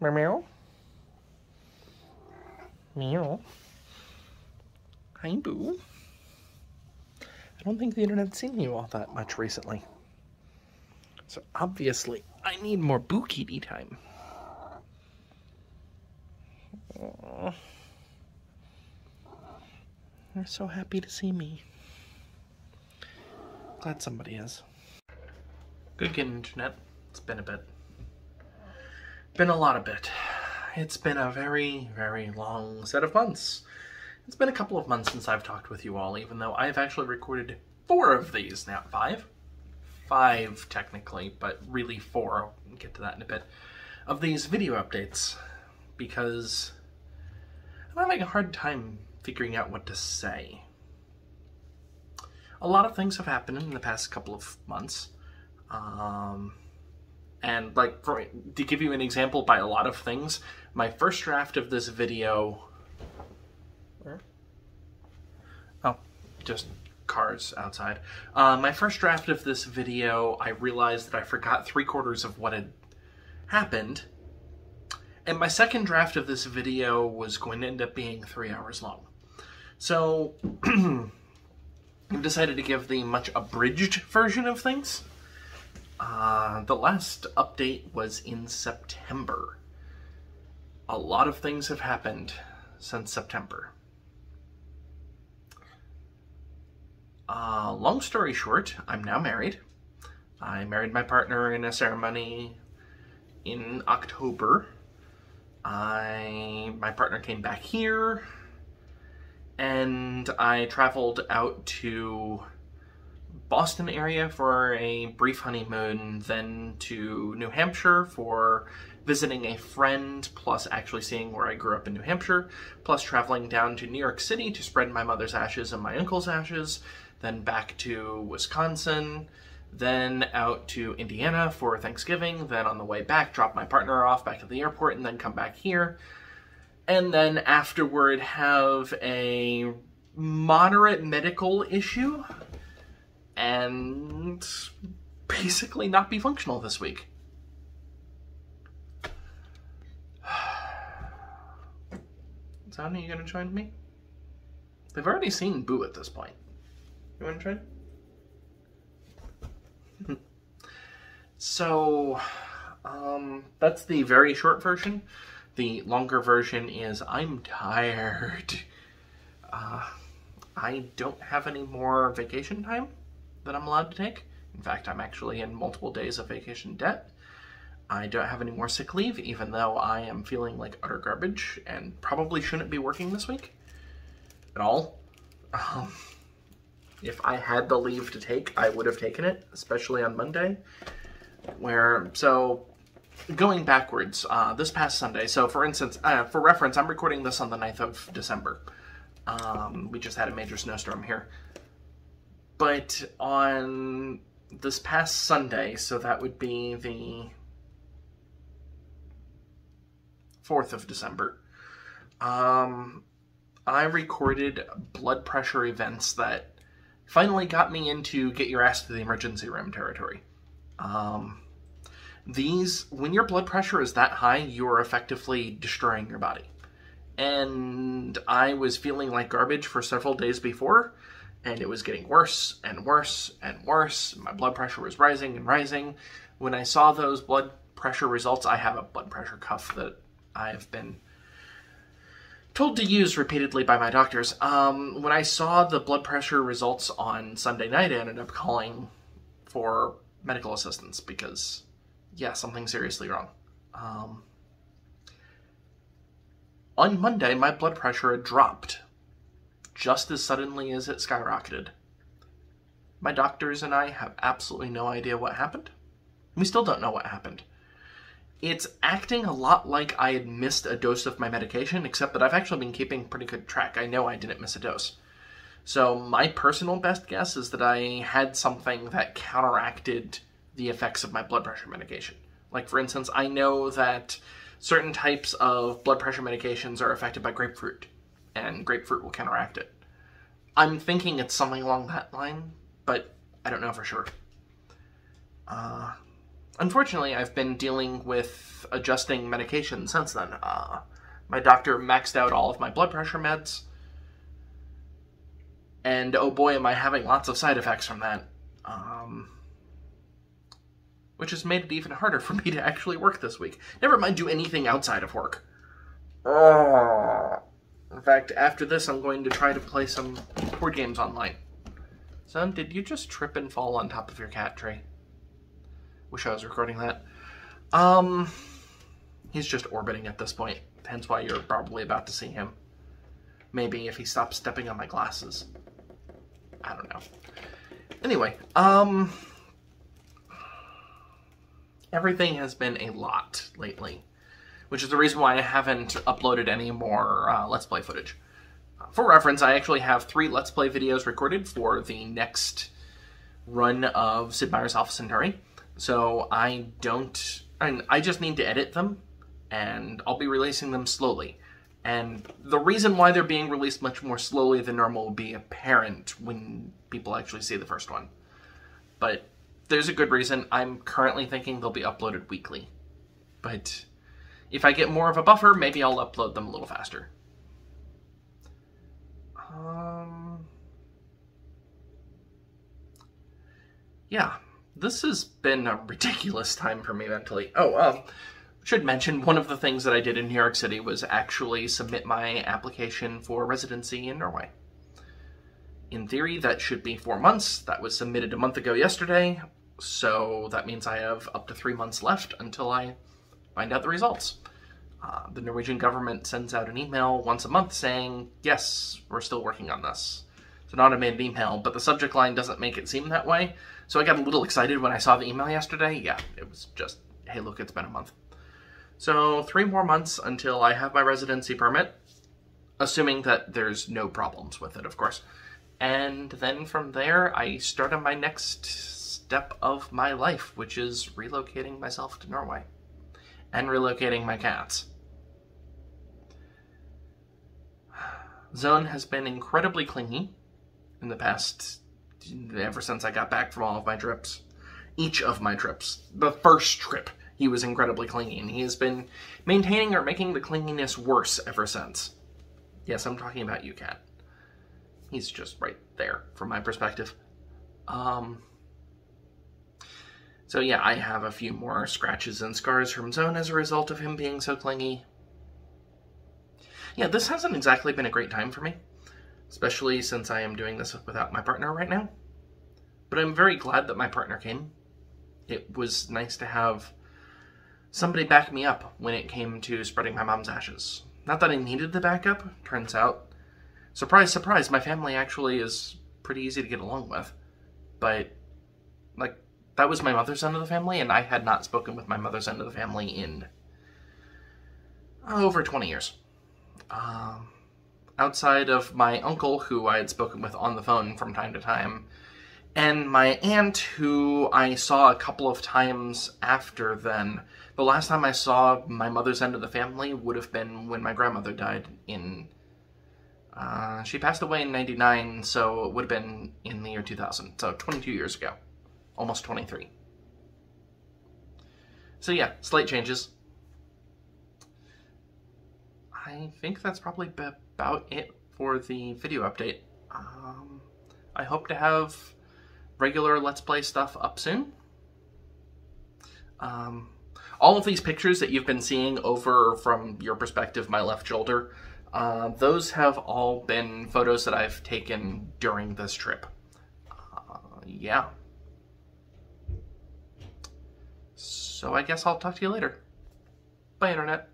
Meow. Meow. Hi, Boo. I don't think the internet's seen you all that much recently. So obviously, I need more Boo Kitty time. Aww. You're so happy to see me. Glad somebody is. Good getting internet. It's been a bit. Been a lot of bit. It's been a very, very long set of months. It's been a couple of months since I've talked with you all, even though I've actually recorded 4 of these now. 5? 5 technically, but really 4. We'll get to that in a bit. Of these video updates, because I'm having a hard time figuring out what to say. A lot of things have happened in the past couple of months. And like, to give you an example by a lot of things, my first draft of this video... Oh, just cars outside. My first draft of this video, I realized that I forgot 3/4 of what had happened. And my second draft of this video was going to end up being 3 hours long. So, I've decided to give the much abridged version of things. The last update was in September. A lot of things have happened since September. Long story short, I'm now married. I married my partner in a ceremony in October. My partner came back here, and I traveled out to Boston area for a brief honeymoon, then to New Hampshire for visiting a friend, plus actually seeing where I grew up in New Hampshire, plus traveling down to New York City to spread my mother's ashes and my uncle's ashes, then back to Wisconsin, then out to Indiana for Thanksgiving, then on the way back, drop my partner off back at the airport, and then come back here, and then afterward have a moderate medical issue, and basically not be functional this week. Sonia, you gonna join me? They've already seen Boo at this point. You wanna join? So, that's the very short version. The longer version is I'm tired. I don't have any more vacation time that I'm allowed to take. In fact, I'm actually in multiple days of vacation debt. I don't have any more sick leave, even though I am feeling like utter garbage and probably shouldn't be working this week at all. If I had the leave to take, I would have taken it, especially on Monday. So going backwards, this past Sunday, so for instance, for reference, I'm recording this on the 9th of December. We just had a major snowstorm here. But on this past Sunday, so that would be the 4th of December, I recorded blood pressure events that finally got me into get your ass to the emergency room territory. When your blood pressure is that high, you're effectively destroying your body. And I was feeling like garbage for several days before, and it was getting worse and worse and worse. My blood pressure was rising and rising. When I saw those blood pressure results, I have a blood pressure cuff that I've been told to use repeatedly by my doctors. When I saw the blood pressure results on Sunday night, I ended up calling for medical assistance because, yeah, something's seriously wrong. On Monday, my blood pressure had dropped just as suddenly as it skyrocketed. My doctors and I have absolutely no idea what happened. We still don't know what happened. It's acting a lot like I had missed a dose of my medication, except that I've actually been keeping pretty good track. I know I didn't miss a dose. So my personal best guess is that I had something that counteracted the effects of my blood pressure medication. Like, for instance, I know that certain types of blood pressure medications are affected by grapefruit, and grapefruit will counteract it. I'm thinking it's something along that line, but I don't know for sure. Unfortunately, I've been dealing with adjusting medication since then. My doctor maxed out all of my blood pressure meds, and oh boy, am I having lots of side effects from that. Which has made it even harder for me to actually work this week. Never mind do anything outside of work. In fact, after this, I'm going to try to play some board games online. Son, did you just trip and fall on top of your cat tree? Wish I was recording that. He's just orbiting at this point, hence why you're probably about to see him. Maybe if he stops stepping on my glasses. I don't know. Anyway, everything has been a lot lately, which is the reason why I haven't uploaded any more Let's Play footage. For reference, I actually have 3 Let's Play videos recorded for the next run of Sid Meier's Alpha Centauri, so I just need to edit them, and I'll be releasing them slowly. And the reason why they're being released much more slowly than normal will be apparent when people actually see the first one. But there's a good reason. I'm currently thinking they'll be uploaded weekly. But if I get more of a buffer, maybe I'll upload them a little faster. Yeah, this has been a ridiculous time for me mentally. Should mention, one of the things that I did in New York City was actually submit my application for residency in Norway. In theory, that should be 4 months. That was submitted a month ago yesterday, so that means I have up to 3 months left until I find out the results. The Norwegian government sends out an email once a month saying, yes, we're still working on this. It's an automated email, but the subject line doesn't make it seem that way, so I got a little excited when I saw the email yesterday. Yeah, it was just, hey, look, it's been a month. So 3 more months until I have my residency permit, assuming that there's no problems with it, of course. And then from there, I start on my next step of my life, which is relocating myself to Norway and relocating my cats. Zone has been incredibly clingy in the past, ever since I got back from all of my trips. Each of my trips. The first trip, he was incredibly clingy, and he has been maintaining or making the clinginess worse ever since. Yes, I'm talking about you, cat. He's just right there, from my perspective. So yeah, I have a few more scratches and scars from Zone as a result of him being so clingy. Yeah, this hasn't exactly been a great time for me, especially since I am doing this without my partner right now. But I'm very glad that my partner came. It was nice to have somebody back me up when it came to spreading my mom's ashes. Not that I needed the backup, turns out. Surprise, surprise, my family actually is pretty easy to get along with. But, like, that was my mother's end of the family, and I had not spoken with my mother's end of the family in over 20 years. Outside of my uncle, who I had spoken with on the phone from time to time, and my aunt, who I saw a couple of times after then. The last time I saw my mother's end of the family would have been when my grandmother died in... she passed away in 99, so it would have been in the year 2000. So 22 years ago. Almost 23. So yeah, slight changes. I think that's probably about it for the video update. I hope to have regular Let's Play stuff up soon. All of these pictures that you've been seeing over from your perspective, my left shoulder, those have all been photos that I've taken during this trip. Yeah. So I guess I'll talk to you later. Bye, Internet.